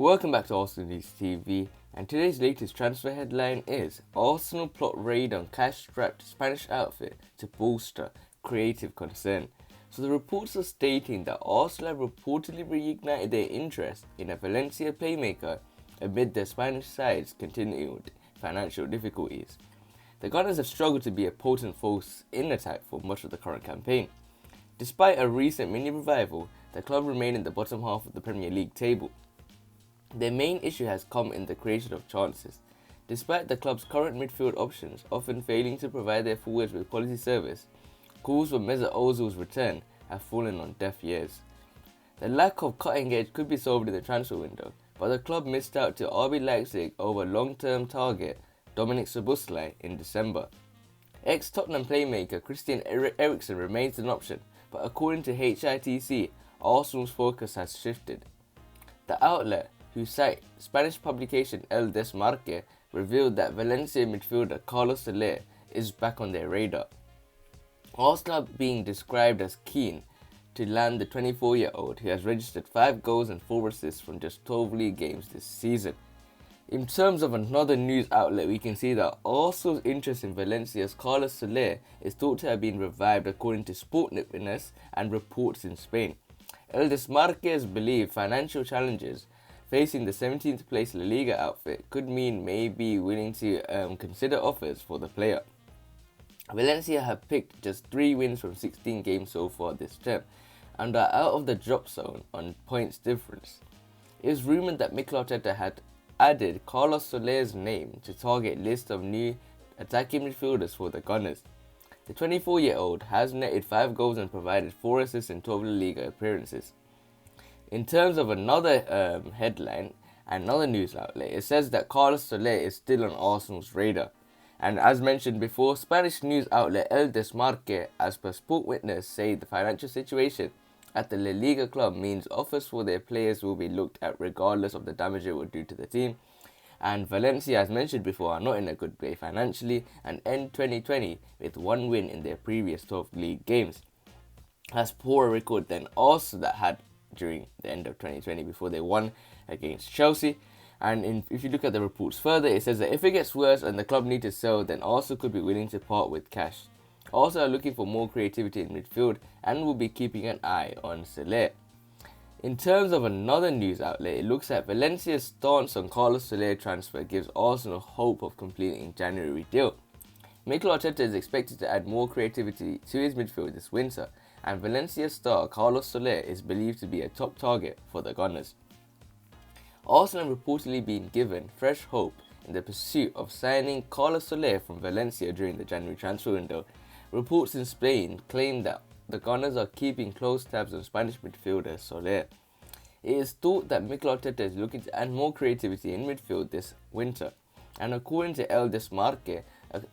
Welcome back to Arsenal News TV, and today's latest transfer headline is Arsenal plot raid on cash-strapped Spanish outfit to bolster creative concern. So the reports are stating that Arsenal have reportedly reignited their interest in a Valencia playmaker amid the Spanish side's continued financial difficulties. The Gunners have struggled to be a potent force in attack for much of the current campaign. Despite a recent mini revival, the club remain in the bottom half of the Premier League table. Their main issue has come in the creation of chances. Despite the club's current midfield options often failing to provide their forwards with quality service, calls for Mesut Ozil's return have fallen on deaf ears. The lack of cutting edge could be solved in the transfer window, but the club missed out to RB Leipzig over long-term target Dominic Szoboszlai in December. Ex-Tottenham playmaker Christian Eriksen remains an option, but according to HITC, Arsenal's focus has shifted. The outlet, who cite Spanish publication El Desmarque, revealed that Valencia midfielder Carlos Soler is back on their radar. Arsenal being described as keen to land the 24-year-old who has registered 5 goals and 4 assists from just 12 league games this season. In terms of another news outlet, we can see that Arsenal's interest in Valencia's Carlos Soler is thought to have been revived according to Sportnet Witness and reports in Spain. El Desmarques believe financial challenges facing the 17th place La Liga outfit could mean may be willing to consider offers for the player. Valencia have picked just 3 wins from 16 games so far this term and are out of the drop zone on points difference. It is rumoured that Mikel had added Carlos Soler's name to target list of new attacking midfielders for the Gunners. The 24-year-old has netted 5 goals and provided 4 assists in 12 La Liga appearances. In terms of another headline, another news outlet, it says that Carlos Soler is still on Arsenal's radar. And as mentioned before, Spanish news outlet El Desmarque, as per Sport Witness, say the financial situation at the La Liga club means offers for their players will be looked at regardless of the damage it will do to the team. And Valencia, as mentioned before, are not in a good place financially and end 2020 with 1 win in their previous 12 league games. Has poorer record than Arsenal that had during the end of 2020 before they won against Chelsea. And if you look at the reports further, it says that if it gets worse and the club need to sell, then Arsenal could be willing to part with cash. Arsenal are looking for more creativity in midfield and will be keeping an eye on Soler. In terms of another news outlet, it looks at Valencia's stance on Carlos Soler transfer gives Arsenal hope of completing January deal. Mikel Arteta is expected to add more creativity to his midfield this winter, and Valencia star Carlos Soler is believed to be a top target for the Gunners. Arsenal have reportedly been given fresh hope in the pursuit of signing Carlos Soler from Valencia during the January transfer window. Reports in Spain claim that the Gunners are keeping close tabs on Spanish midfielder Soler. It is thought that Mikel Arteta is looking to add more creativity in midfield this winter, and according to El Desmarque,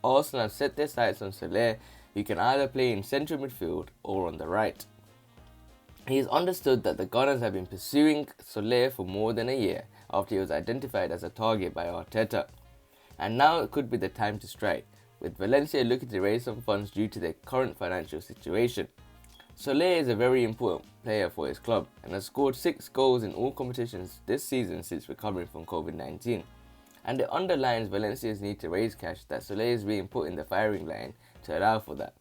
Arsenal have set their sights on Soler, who can either play in central midfield or on the right. It is understood that the Gunners have been pursuing Soler for more than a year after he was identified as a target by Arteta. And now it could be the time to strike, with Valencia looking to raise some funds due to their current financial situation. Soler is a very important player for his club and has scored 6 goals in all competitions this season since recovering from COVID-19. And it underlines Valencia's need to raise cash that Soler is being put in the firing line to allow for that.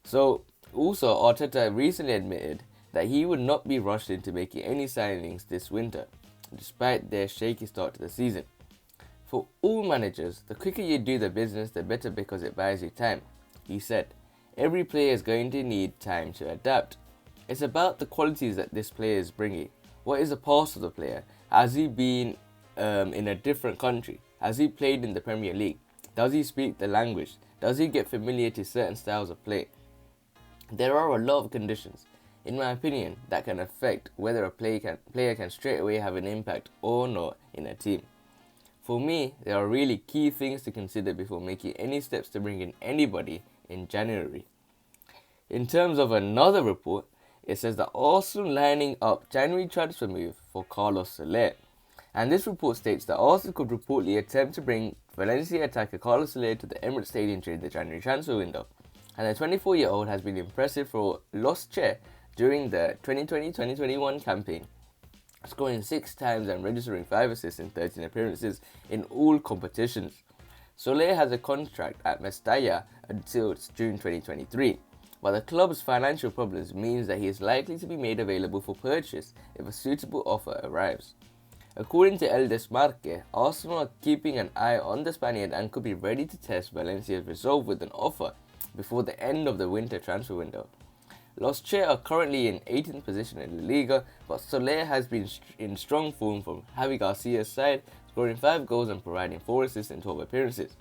So, also Arteta recently admitted that he would not be rushed into making any signings this winter, despite their shaky start to the season. For all managers, the quicker you do the business, the better because it buys you time, he said. Every player is going to need time to adapt. It's about the qualities that this player is bringing. What is the past of the player? Has he been in a different country? Has he played in the Premier League? Does he speak the language? Does he get familiar to certain styles of play? There are a lot of conditions, in my opinion, that can affect whether a player can straight away have an impact or not in a team. For me, there are really key things to consider before making any steps to bring in anybody in January. In terms of another report, it says that Arsenal lining up January transfer move for Carlos Soler. And this report states that Arsenal could reportedly attempt to bring Valencia attacker Carlos Soler to the Emirates Stadium during the January transfer window. And the 24-year-old has been impressive for Los Che during the 2020-2021 campaign. scoring 6 times and registering 5 assists in 13 appearances in all competitions. Soler has a contract at Mestalla until June 2023, but the club's financial problems means that he is likely to be made available for purchase if a suitable offer arrives. According to El Desmarque, Arsenal are keeping an eye on the Spaniard and could be ready to test Valencia's resolve with an offer before the end of the winter transfer window. Los Che are currently in 18th position in the Liga, but Soler has been in strong form from Javi Garcia's side, scoring 5 goals and providing 4 assists in 12 appearances.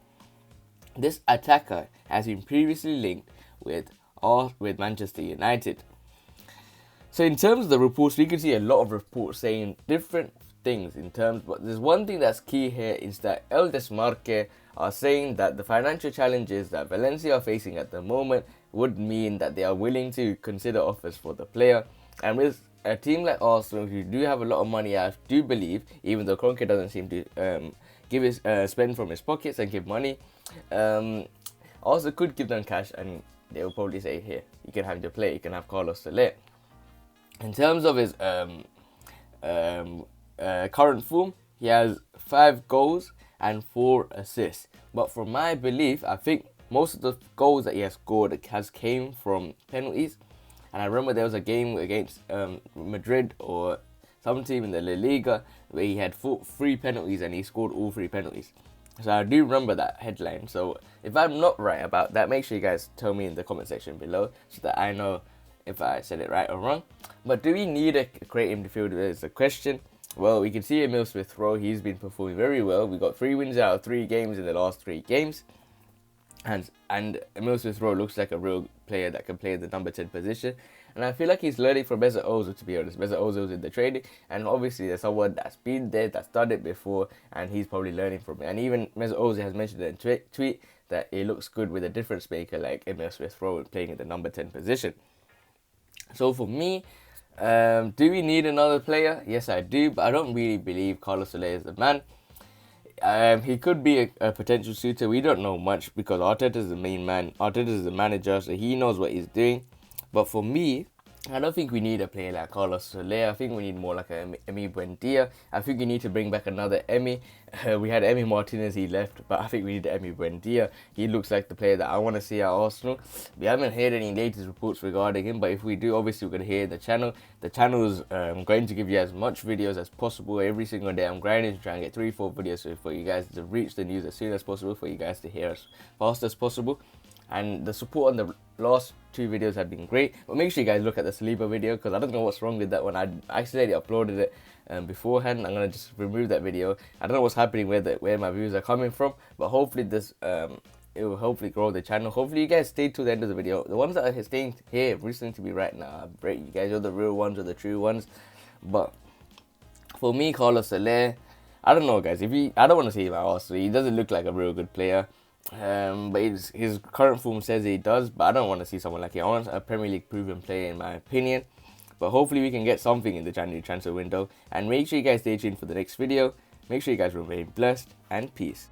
This attacker has been previously linked with Manchester United. So in terms of the reports, we can see a lot of reports saying different things in terms, but there's one thing that's key here is that El Desmarque are saying that the financial challenges that Valencia are facing at the moment would mean that they are willing to consider offers for the player. And with a team like Arsenal, who do have a lot of money, I do believe, even though Kroenke doesn't seem to spend from his pockets and give money, Arsenal could give them cash and they will probably say, here, you can have your player, you can have Carlos Soler. In terms of his current form, he has 5 goals and 4 assists. But from my belief, I think most of the goals that he has scored has came from penalties. And I remember there was a game against Madrid or some team in the La Liga where he had 3 penalties and he scored all 3 penalties. So I do remember that headline. So if I'm not right about that, make sure you guys tell me in the comment section below so that I know if I said it right or wrong. But do we need a creative midfielder is the question. Well, we can see Emil Smith-Rowe, he's been performing very well. We got 3 wins out of 3 games in the last 3 games. And Emil Smith-Rowe looks like a real player that can play the number 10 position. And I feel like he's learning from Mesut Ozil, to be honest. Mesut Ozil's in the training. And obviously there's someone that's been there, that's done it before. And he's probably learning from it. And even Mesut Ozil has mentioned in a tweet that it looks good with a difference maker like Emil Smith-Rowe playing in the number 10 position. So for me, do we need another player? Yes, I do, but I don't really believe Carlos Soler is the man. He could be a potential suitor. We don't know much because Arteta is the main man. Arteta is the manager, so he knows what he's doing. But for me, I don't think we need a player like Carlos Soler. I think we need more like a Emi Buendia. I think we need to bring back another Emi. We had Emi Martinez, he left, but I think we need Emi Buendia. He looks like the player that I want to see at Arsenal. We haven't heard any latest reports regarding him, but if we do, obviously we're going to hear the channel. The channel is going to give you as much videos as possible every single day. I'm grinding to try and get 3-4 videos for you guys to reach the news as soon as possible, for you guys to hear as fast as possible. And the support on the last 2 videos have been great, but make sure you guys look at the Saliba video because I don't know what's wrong with that one. I accidentally uploaded it beforehand. I'm gonna just remove that video. I don't know what's happening where my views are coming from, but hopefully this it will hopefully grow the channel. Hopefully you guys stay to the end of the video. The ones that are staying here listening to me right now, great. You guys are the real ones or the true ones. But for me, Carlos Soler, I don't know, guys. I don't want to say him at Arsenal. He doesn't look like a real good player. But his current form says he does, but I don't want to see someone like him. I want a Premier League proven player, in my opinion. But hopefully we can get something in the January transfer window. And make sure you guys stay tuned for the next video. Make sure you guys remain blessed and peace.